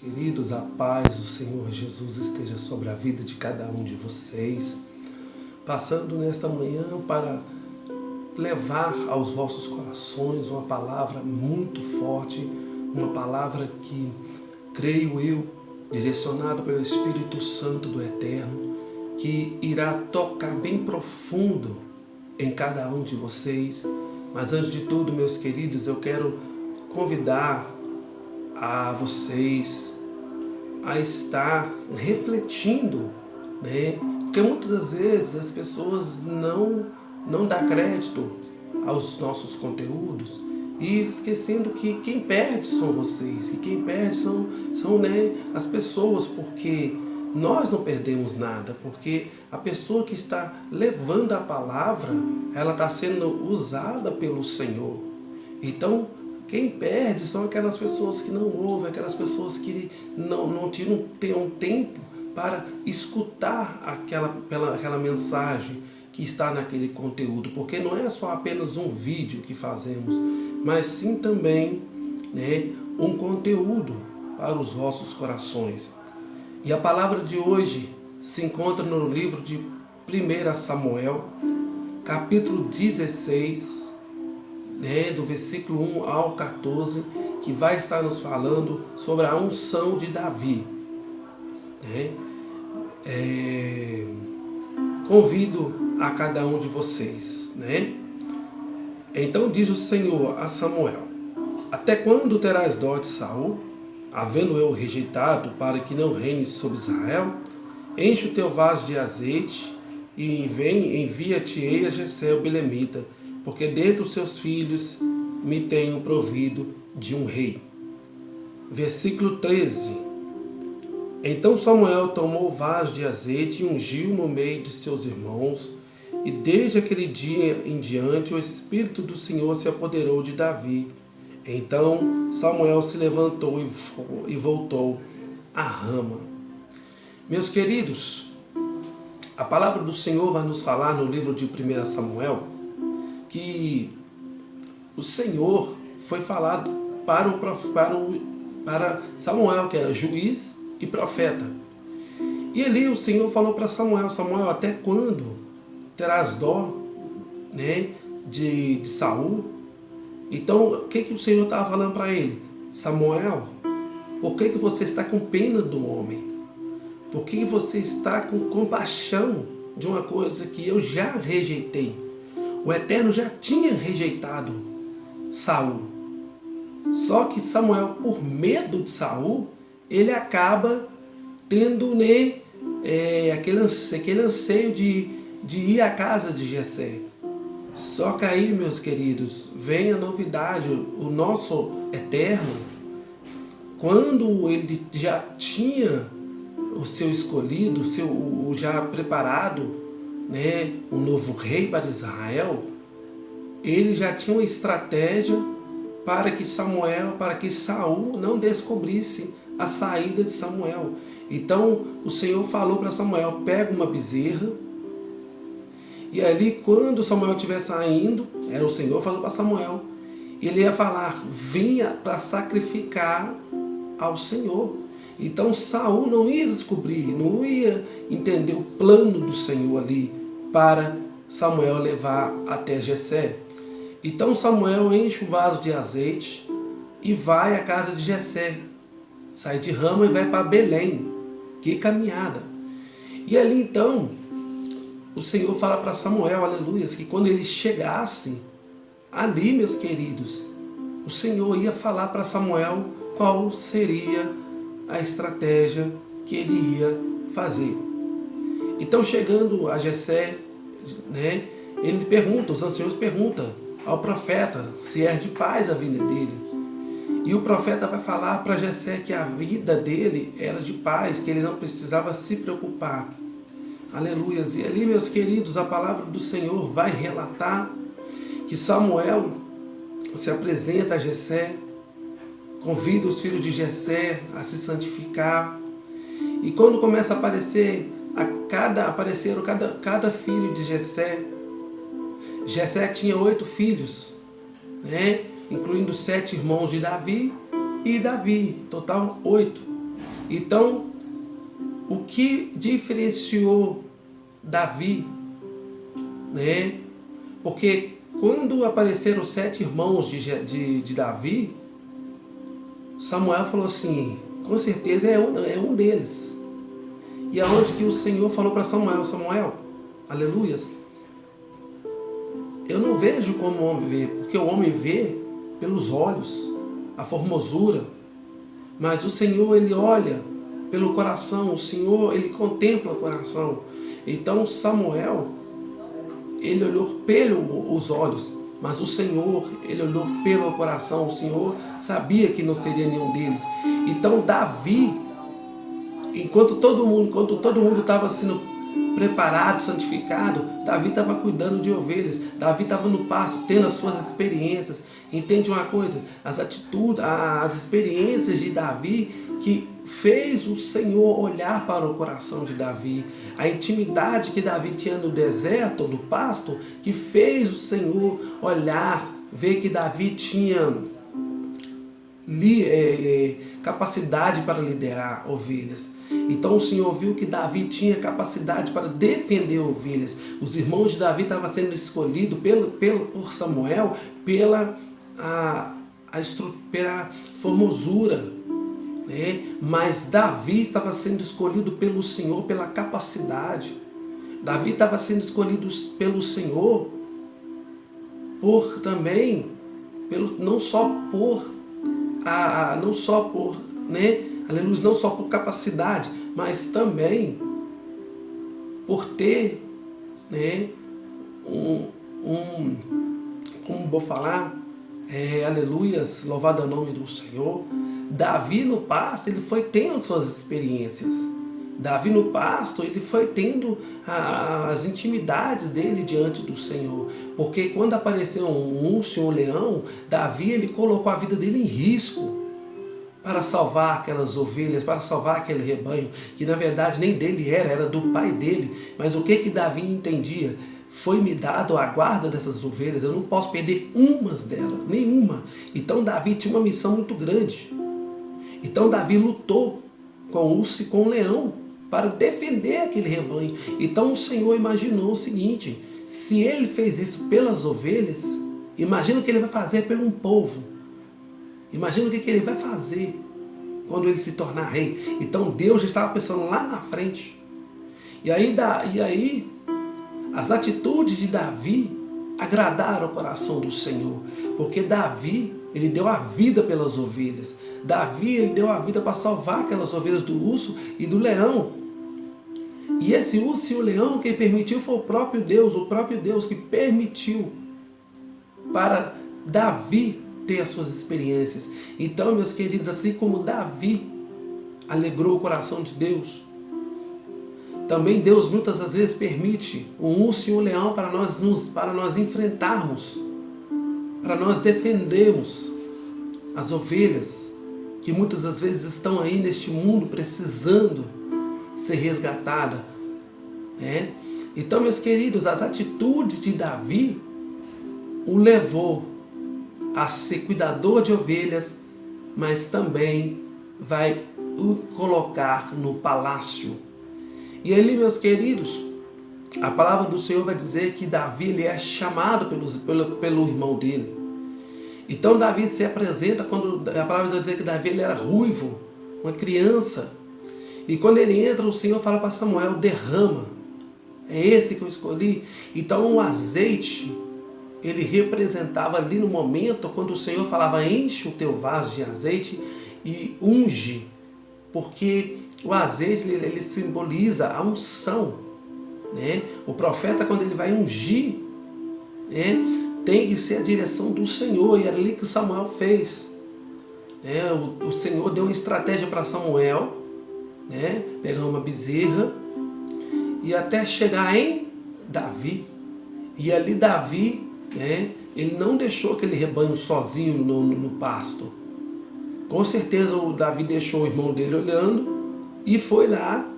Queridos, a paz do Senhor Jesus esteja sobre a vida de cada um de vocês, passando nesta manhã para levar aos vossos corações uma palavra muito forte, uma palavra que, creio eu, direcionada pelo Espírito Santo do Eterno, que irá tocar bem profundo em cada um de vocês. Mas antes de tudo, meus queridos, eu quero convidar a vocês a estar refletindo, né? Porque muitas das vezes as pessoas não dão crédito aos nossos conteúdos e esquecendo que quem perde são vocês, que quem perde são as pessoas, porque nós não perdemos nada, porque a pessoa que está levando a palavra, ela está sendo usada pelo Senhor. Então, quem perde são aquelas pessoas que não ouvem, aquelas pessoas que não tiram um tempo para escutar aquela mensagem que está naquele conteúdo. Porque não é só apenas um vídeo que fazemos, mas sim também, né, um conteúdo para os vossos corações. E a palavra de hoje se encontra no livro de 1 Samuel, capítulo 16, do versículo 1 ao 14, que vai estar nos falando sobre a unção de Davi. Convido a cada um de vocês. Então diz o Senhor a Samuel: até quando terás dó de Saul, havendo eu rejeitado, para que não reine sobre Israel? Enche o teu vaso de azeite e envia-te-ei a Jessé o belemita, porque dentre os seus filhos me tenho provido de um rei. Versículo 13. Então Samuel tomou o vaso de azeite e ungiu no meio de seus irmãos, e desde aquele dia em diante o Espírito do Senhor se apoderou de Davi. Então Samuel se levantou e voltou a Rama. Meus queridos, a palavra do Senhor vai nos falar no livro de 1 Samuel que o Senhor foi falado para Samuel, que era juiz e profeta. E ali o Senhor falou para Samuel: Samuel, até quando terás dó, de Saul? Então, o que o Senhor estava falando para ele? Samuel, por que você está com pena do homem? Por que você está com compaixão de uma coisa que eu já rejeitei? O Eterno já tinha rejeitado Saul. Só que Samuel, por medo de Saul, ele acaba tendo aquele anseio de ir à casa de Jessé. Só que aí, meus queridos, vem a novidade. O nosso Eterno, quando ele já tinha o seu escolhido, o já preparado, um novo rei para Israel, ele já tinha uma estratégia para que Saul não descobrisse a saída de Samuel. Então o Senhor falou para Samuel: pega uma bezerra. E ali, quando Samuel estiver saindo, era o Senhor falando para Samuel, ele ia falar: vinha para sacrificar ao Senhor. Então Saul não ia descobrir, não ia entender o plano do Senhor ali para Samuel levar até Jessé. Então Samuel enche o vaso de azeite e vai à casa de Jessé. Sai de Rama e vai para Belém. Que caminhada! E ali então o Senhor fala para Samuel, aleluia, que quando ele chegasse ali, meus queridos, o Senhor ia falar para Samuel qual seria a estratégia que ele ia fazer. Então, chegando a Jessé, ele pergunta, os anciãos perguntam ao profeta se é de paz a vida dele. E o profeta vai falar para Jessé que a vida dele era de paz, que ele não precisava se preocupar. Aleluias. E ali, meus queridos, a palavra do Senhor vai relatar que Samuel se apresenta a Jessé, convida os filhos de Jessé a se santificar. E quando começa a aparecer cada filho de Jessé, Jessé tinha 8 filhos, incluindo 7 irmãos de Davi e Davi, total 8. Então, o que diferenciou Davi, né? Porque quando apareceram os 7 irmãos de Davi, Samuel falou assim, com certeza é um deles. E aonde que o Senhor falou para Samuel, Samuel, aleluias, eu não vejo como o homem vê, porque o homem vê pelos olhos, a formosura, mas o Senhor, ele olha pelo coração, o Senhor, ele contempla o coração. Então Samuel, ele olhou pelos olhos, mas o Senhor, ele olhou pelo coração. O Senhor sabia que não seria nenhum deles. Então Davi, enquanto todo mundo estava sendo preparado, santificado, Davi estava cuidando de ovelhas, Davi estava no pasto, tendo as suas experiências. Entende uma coisa? As atitudes, as experiências de Davi que fez o Senhor olhar para o coração de Davi, a intimidade que Davi tinha no deserto, no pasto, que fez o Senhor olhar, ver que Davi tinha capacidade para liderar ovelhas. Então o Senhor viu que Davi tinha capacidade para defender ovelhas. Os irmãos de Davi estavam sendo escolhidos por Samuel pela formosura, né? Mas Davi estava sendo escolhido pelo Senhor pela capacidade. Davi estava sendo escolhido pelo Senhor não só por capacidade, mas também por ter, né, como vou falar, aleluias, louvado é o nome do Senhor. Davi no pasto, ele foi tendo suas experiências. Davi no pasto, ele foi tendo as intimidades dele diante do Senhor. Porque quando apareceu um urso e um leão, Davi, ele colocou a vida dele em risco para salvar aquelas ovelhas, para salvar aquele rebanho, que na verdade nem dele era do pai dele. Mas o que Davi entendia? Foi-me dado a guarda dessas ovelhas, eu não posso perder nenhuma. Então Davi tinha uma missão muito grande. Então Davi lutou com o urso e com o leão para defender aquele rebanho. Então o Senhor imaginou o seguinte: se ele fez isso pelas ovelhas, imagina o que ele vai fazer pelo um povo. Imagina o que ele vai fazer quando ele se tornar rei. Então Deus já estava pensando lá na frente. E aí as atitudes de Davi agradaram o coração do Senhor. Porque Davi, ele deu a vida pelas ovelhas. Davi, ele deu a vida para salvar aquelas ovelhas do urso e do leão. E esse urso e o leão, quem permitiu foi o próprio Deus que permitiu para Davi ter as suas experiências. Então, meus queridos, assim como Davi alegrou o coração de Deus, também Deus muitas das vezes permite um urso e um leão para nós enfrentarmos, para nós defendermos as ovelhas que muitas das vezes estão aí neste mundo precisando ser resgatadas, né? Então, meus queridos, as atitudes de Davi o levou a ser cuidador de ovelhas, mas também vai o colocar no palácio. E ali, meus queridos, a palavra do Senhor vai dizer que Davi, ele é chamado pelo irmão dele. Então Davi se apresenta, quando a palavra vai dizer que Davi, ele era ruivo, uma criança. E quando ele entra, o Senhor fala para Samuel: derrama, é esse que eu escolhi. Então o azeite, ele representava ali no momento, quando o Senhor falava: enche o teu vaso de azeite e unge, porque o azeite, ele simboliza a unção, né? O profeta, quando ele vai ungir, né, tem que ser a direção do Senhor, e era ali que Samuel fez, né? O Senhor deu uma estratégia para Samuel, né? Pegar uma bezerra e até chegar em Davi. E ali Davi, né, ele não deixou aquele rebanho sozinho no pasto. Com certeza o Davi deixou o irmão dele olhando e foi lá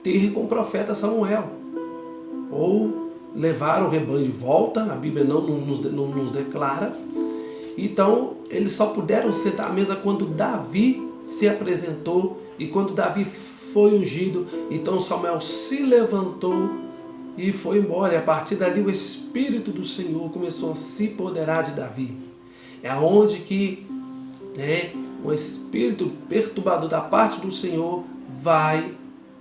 ter com o profeta Samuel. Ou levaram o rebanho de volta, a Bíblia não nos declara. Então eles só puderam sentar à mesa quando Davi se apresentou, e quando Davi foi ungido, então Samuel se levantou e foi embora. E a partir dali o Espírito do Senhor começou a se apoderar de Davi. É onde que o espírito perturbador da parte do Senhor vai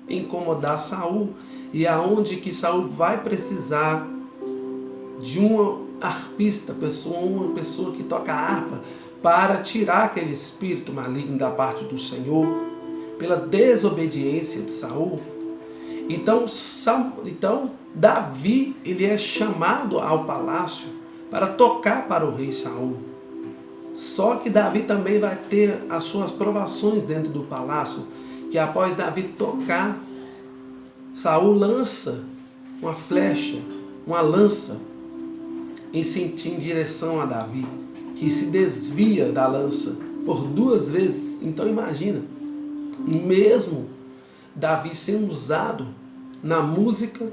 incomodar Saul, e é onde que Saul vai precisar de uma arpista, uma pessoa que toca harpa, para tirar aquele espírito maligno da parte do Senhor, pela desobediência de Saul. Então Davi, ele é chamado ao palácio para tocar para o rei Saul. Só que Davi também vai ter as suas provações dentro do palácio, que após Davi tocar, Saul lança uma flecha, uma lança, em direção a Davi, que se desvia da lança por 2 vezes. Então imagina, mesmo Davi sendo usado na música,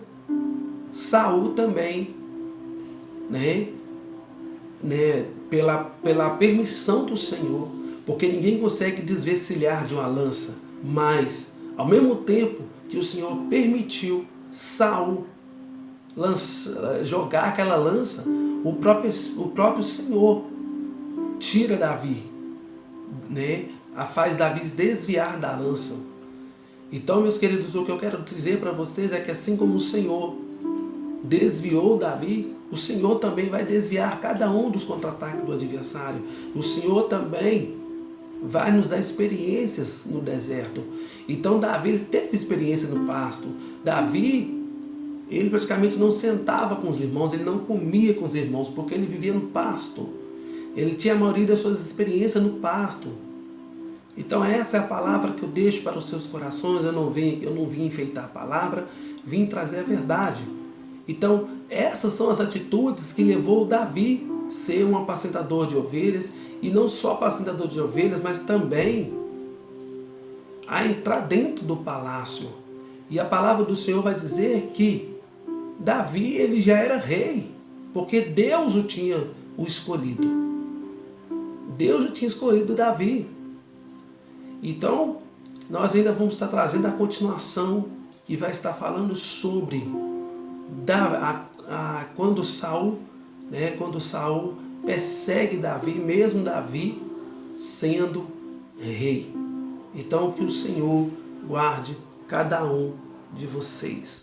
Saul também, pela permissão do Senhor, porque ninguém consegue desvencilhar de uma lança, mas ao mesmo tempo que o Senhor permitiu Saul jogar aquela lança, o próprio Senhor tira Davi, faz Davi desviar da lança. Então, meus queridos, o que eu quero dizer para vocês é que assim como o Senhor desviou Davi, o Senhor também vai desviar cada um dos contra-ataques do adversário. O Senhor também vai nos dar experiências no deserto. Então Davi, ele teve experiência no pasto. Davi, ele praticamente não sentava com os irmãos, ele não comia com os irmãos, porque ele vivia no pasto. Ele tinha a maioria das suas experiências no pasto. Então essa é a palavra que eu deixo para os seus corações. Eu não vim enfeitar a palavra, vim trazer a verdade. Então essas são as atitudes que levou Davi a ser um apacentador de ovelhas, e não só apacentador de ovelhas, mas também a entrar dentro do palácio. E a palavra do Senhor vai dizer que Davi, ele já era rei, porque Deus o tinha escolhido. Deus já tinha escolhido Davi. Então, nós ainda vamos estar trazendo a continuação, que vai estar falando sobre quando Saul persegue Davi, mesmo Davi sendo rei. Então, que o Senhor guarde cada um de vocês.